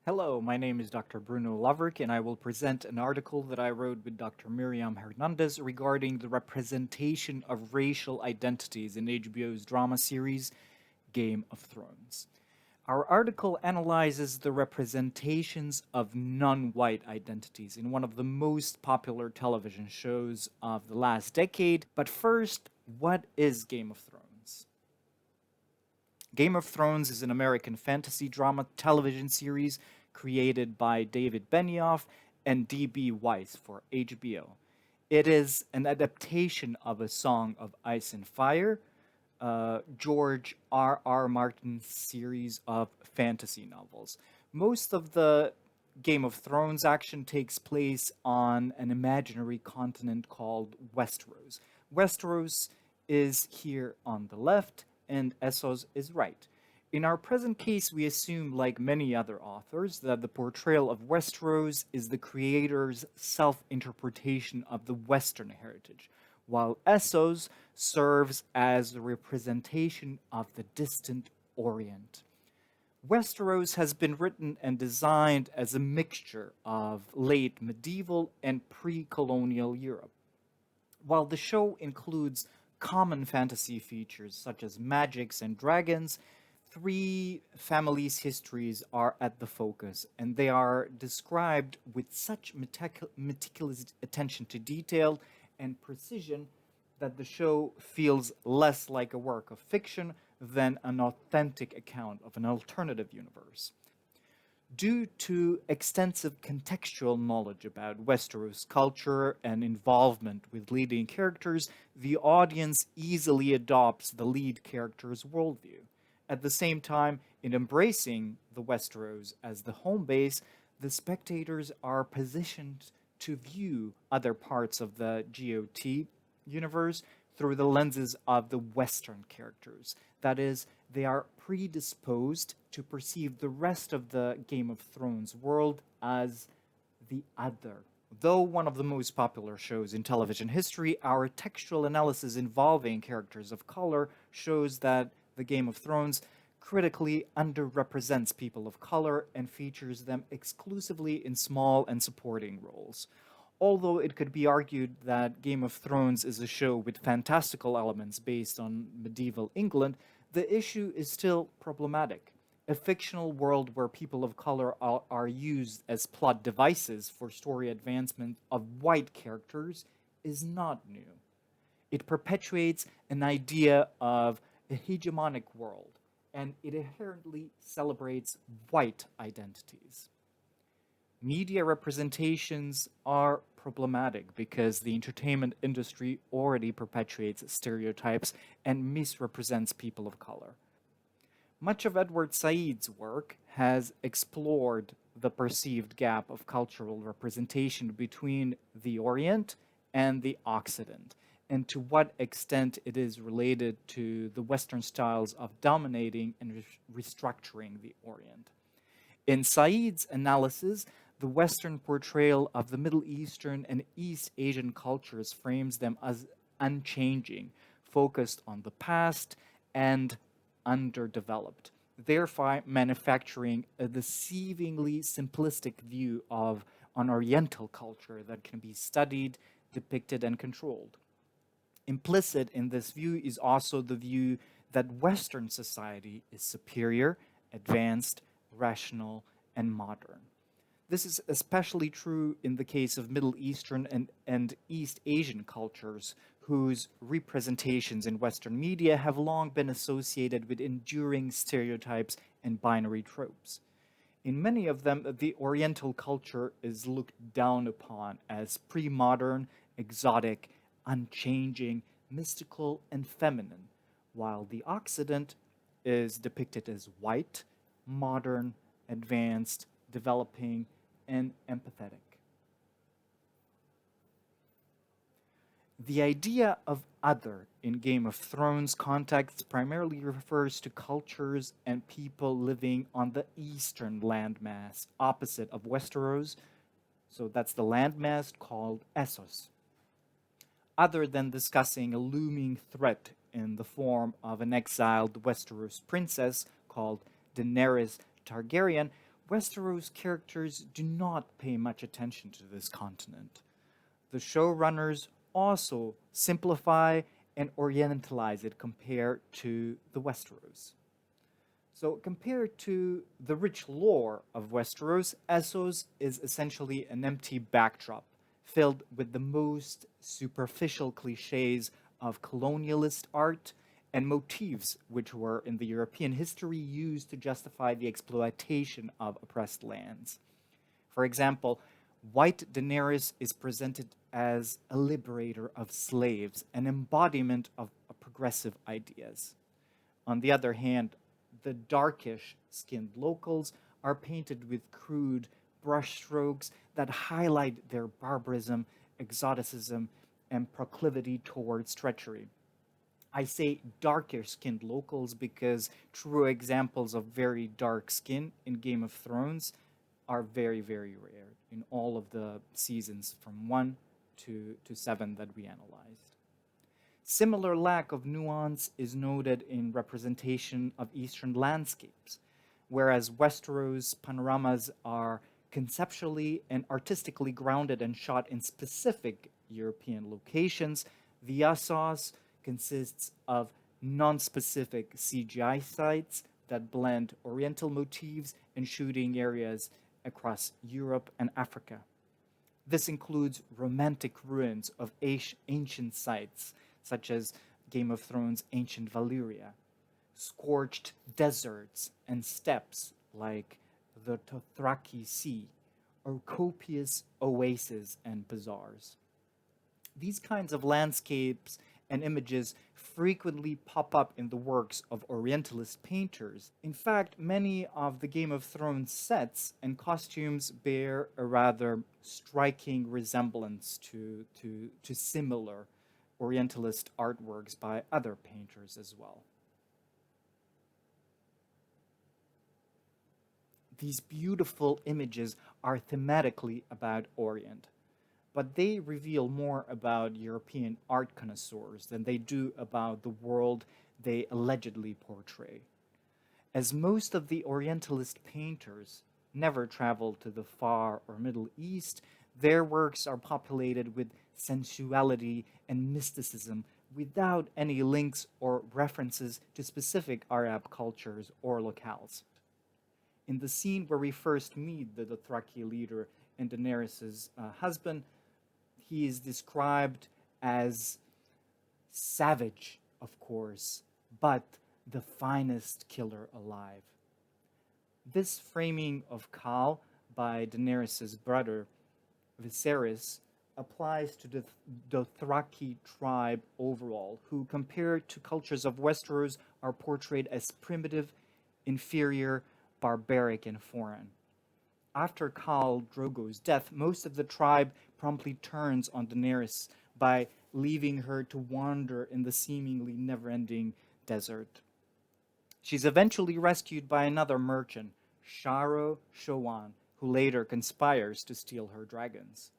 Hello, my name is Dr. Bruno Lovric, and I will present an article that I wrote with Dr. Miriam Hernandez regarding the representation of racial identities in HBO's drama series Game of Thrones. Our article analyzes the representations of non white identities in one of the most popular television shows of the last decade. But first, what is Game of Thrones? Game of Thrones is an American fantasy drama television series created by David Benioff and D.B. Weiss for HBO. It is an adaptation of A Song of Ice and Fire, George R. Martin's series of fantasy novels. Most of the Game of Thrones action takes place on an imaginary continent called Westeros. Westeros is here on the left, and Essos is right. In our present case, we assume, like many other authors, that the portrayal of Westeros is the creator's self interpretation of the Western heritage, while Essos serves as the representation of the distant Orient. Westeros has been written and designed as a mixture of late medieval and pre colonial Europe. While the show includes common fantasy features such as magics and dragons, three families' histories are at the focus, and they are described with such meticulous attention to detail and precision that the show feels less like a work of fiction than an authentic account of an alternative universe. Due to extensive contextual knowledge about Westeros culture and involvement with leading characters, the audience easily adopts the lead character's worldview. At the same time, in embracing the Westeros as the home base, the spectators are positioned to view other parts of the GOT universe through the lenses of the Western characters. That is, they are predisposed to perceive the rest of the Game of Thrones world as the other. Though one of the most popular shows in television history, our textual analysis involving characters of color shows that the Game of Thrones critically underrepresents people of color and features them exclusively in small and supporting roles. Although it could be argued that Game of Thrones is a show with fantastical elements based on medieval England, the issue is still problematic. A fictional world where people of color are used as plot devices for story advancement of white characters is not new. It perpetuates an idea of a hegemonic world, and it inherently celebrates white identities. Media representations are problematic because the entertainment industry already perpetuates stereotypes and misrepresents people of color. Much of Edward Said's work has explored the perceived gap of cultural representation between the Orient and the Occident, and to what extent it is related to the Western styles of dominating and restructuring the Orient. In Said's analysis, the Western portrayal of the Middle Eastern and East Asian cultures frames them as unchanging, focused on the past, and underdeveloped, thereby manufacturing a deceivingly simplistic view of an Oriental culture that can be studied, depicted, and controlled. Implicit in this view is also the view that Western society is superior, advanced, rational, and modern. This is especially true in the case of Middle Eastern and East Asian cultures, whose representations in Western media have long been associated with enduring stereotypes and binary tropes. In many of them, the Oriental culture is looked down upon as pre modern, exotic, unchanging, mystical, and feminine, while the Occident is depicted as white, modern, advanced, developing, and empathetic. The idea of other in Game of Thrones context primarily refers to cultures and people living on the eastern landmass opposite of Westeros. So that's the landmass called Essos. Other than discussing a looming threat in the form of an exiled Westeros princess called Daenerys Targaryen, Westeros characters do not pay much attention to this continent. The showrunners also simplify and orientalize it compared to the Westeros. So, compared to the rich lore of Westeros, Essos is essentially an empty backdrop filled with the most superficial cliches of colonialist art and motifs which were in the European history used to justify the exploitation of oppressed lands. For example, White Daenerys is presented as a liberator of slaves, an embodiment of progressive ideas. On the other hand, the darkish skinned locals are painted with crude brushstrokes that highlight their barbarism, exoticism, and proclivity towards treachery. I say darkish skinned locals because true examples of very dark skin in Game of Thrones are very, very rare in all of the seasons from 1 to 7 that we analyzed. Similar lack of nuance is noted in representation of Eastern landscapes, whereas Westeros panoramas are conceptually and artistically grounded and shot in specific European locations. The Essos consists of non-specific CGI sites that blend Oriental motifs and shooting areas across Europe and Africa. This includes romantic ruins of ancient sites, such as Game of Thrones' ancient Valyria, scorched deserts and steppes like the Dothraki Sea, or copious oases and bazaars. These kinds of landscapes and images frequently pop up in the works of Orientalist painters. In fact, many of the Game of Thrones sets and costumes bear a rather striking resemblance to similar Orientalist artworks by other painters as well. These beautiful images are thematically about Orient, but they reveal more about European art connoisseurs than they do about the world they allegedly portray. As most of the Orientalist painters never traveled to the Far or Middle East, their works are populated with sensuality and mysticism without any links or references to specific Arab cultures or locales. In the scene where we first meet the Dothraki leader and Daenerys' husband, he is described as savage, of course, but the finest killer alive. This framing of Khal by Daenerys' brother, Viserys, applies to the Dothraki tribe overall, who, compared to cultures of Westeros, are portrayed as primitive, inferior, barbaric, and foreign. After Khal Drogo's death, most of the tribe promptly turns on Daenerys by leaving her to wander in the seemingly never-ending desert. She's eventually rescued by another merchant, Sharo Showan, who later conspires to steal her dragons.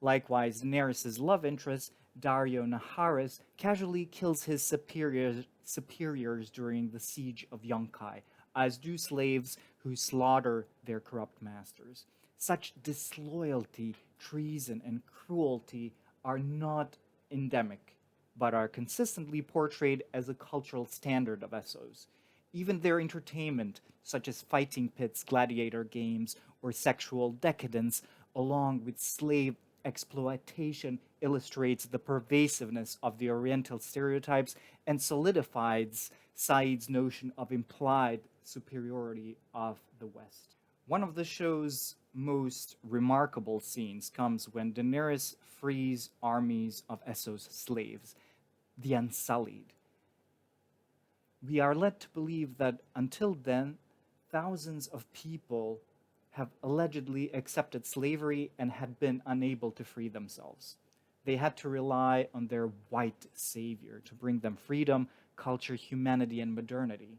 Likewise, Daenerys' love interest, Dario Naharis, casually kills his superiors during the siege of Yonkai, as do slaves who slaughter their corrupt masters. Such disloyalty, treason, and cruelty are not endemic, but are consistently portrayed as a cultural standard of Essos. Even their entertainment, such as fighting pits, gladiator games, or sexual decadence, along with slave exploitation, illustrates the pervasiveness of the Oriental stereotypes and solidifies Said's notion of implied superiority of the West. One of the show's most remarkable scenes comes when Daenerys frees armies of Essos slaves, the Unsullied. We are led to believe that until then, thousands of people have allegedly accepted slavery and had been unable to free themselves. They had to rely on their white savior to bring them freedom, culture, humanity, and modernity.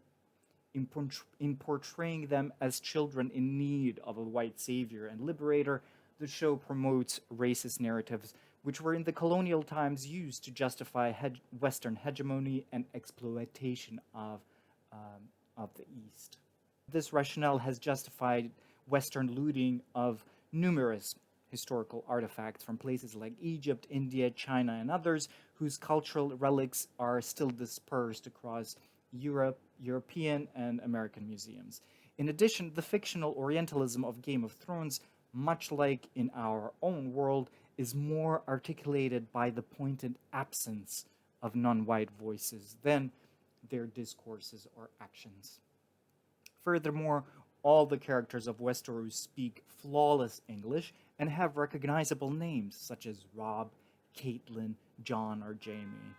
In portraying them as children in need of a white savior and liberator, the show promotes racist narratives which were in the colonial times used to justify Western hegemony and exploitation of the East. This rationale has justified Western looting of numerous historical artifacts from places like Egypt, India, China, and others, whose cultural relics are still dispersed across European, and American museums. In addition, the fictional Orientalism of Game of Thrones, much like in our own world, is more articulated by the pointed absence of non white voices than their discourses or actions. Furthermore, all the characters of Westeros speak flawless English and have recognizable names such as Rob, Caitlin, John, or Jamie.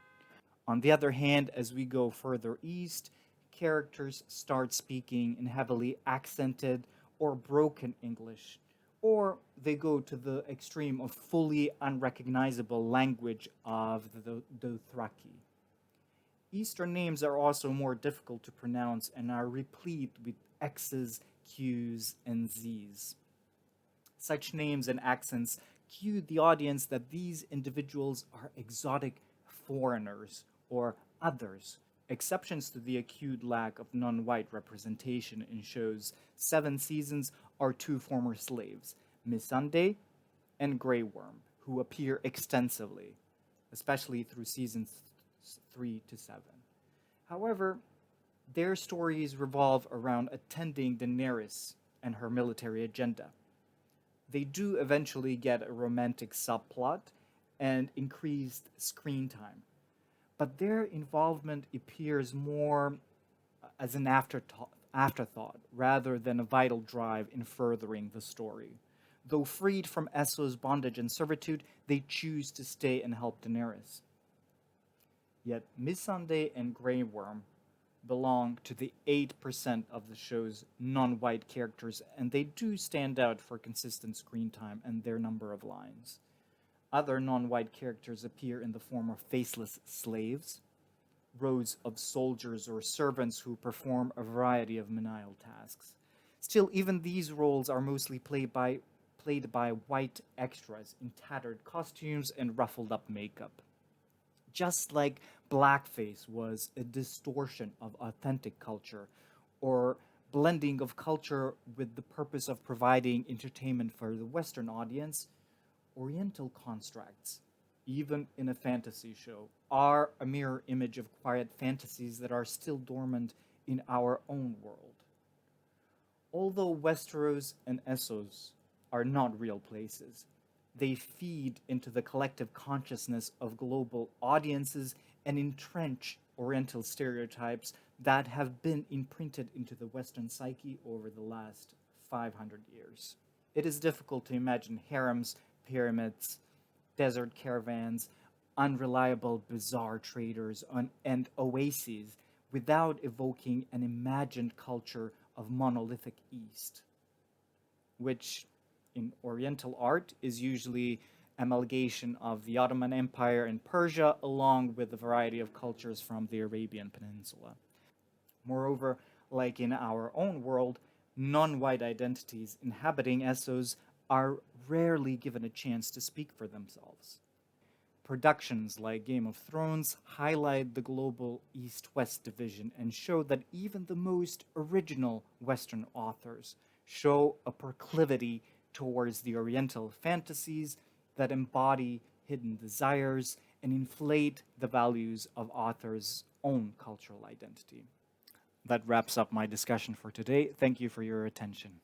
On the other hand, as we go further east, characters start speaking in heavily accented or broken English, or they go to the extreme of fully unrecognizable language of the Dothraki. Eastern names are also more difficult to pronounce and are replete with X's, Q's, and Z's. Such names and accents cue the audience that these individuals are exotic foreigners or others, exceptions to the acute lack of non white representation in shows Seven Seasons are two former slaves, Missandei and Grey Worm, who appear extensively, especially through seasons 3 to 7. However, their stories revolve around attending Daenerys and her military agenda. They do eventually get a romantic subplot and increased screen time, but their involvement appears more as an afterthought rather than a vital drive in furthering the story. Though freed from Essos' bondage and servitude, they choose to stay and help Daenerys. Yet Missandei and Grey Worm belong to the 8% of the show's non white characters, and they do stand out for consistent screen time and their number of lines. Other non white characters appear in the form of faceless slaves, rows of soldiers or servants who perform a variety of menial tasks. Still, even these roles are mostly played by white extras in tattered costumes and ruffled up makeup. Just like blackface was a distortion of authentic culture, or blending of culture with the purpose of providing entertainment for the Western audience, Oriental constructs, even in a fantasy show, are a mirror image of quiet fantasies that are still dormant in our own world. Although Westeros and Essos are not real places, they feed into the collective consciousness of global audiences and entrench Oriental stereotypes that have been imprinted into the Western psyche over the last 500 years. It is difficult to imagine harems, pyramids, desert caravans, unreliable, bizarre traders, and oases without evoking an imagined culture of monolithic East, which in Oriental art is usually amalgamation of the Ottoman Empire and Persia, along with a variety of cultures from the Arabian Peninsula. Moreover, like in our own world, non white identities inhabiting Essos are rarely given a chance to speak for themselves. Productions like Game of Thrones highlight the global East West division and show that even the most original Western authors show a proclivity towards the Oriental fantasies that embody hidden desires and inflate the values of authors' own cultural identity. That wraps up my discussion for today. Thank you for your attention.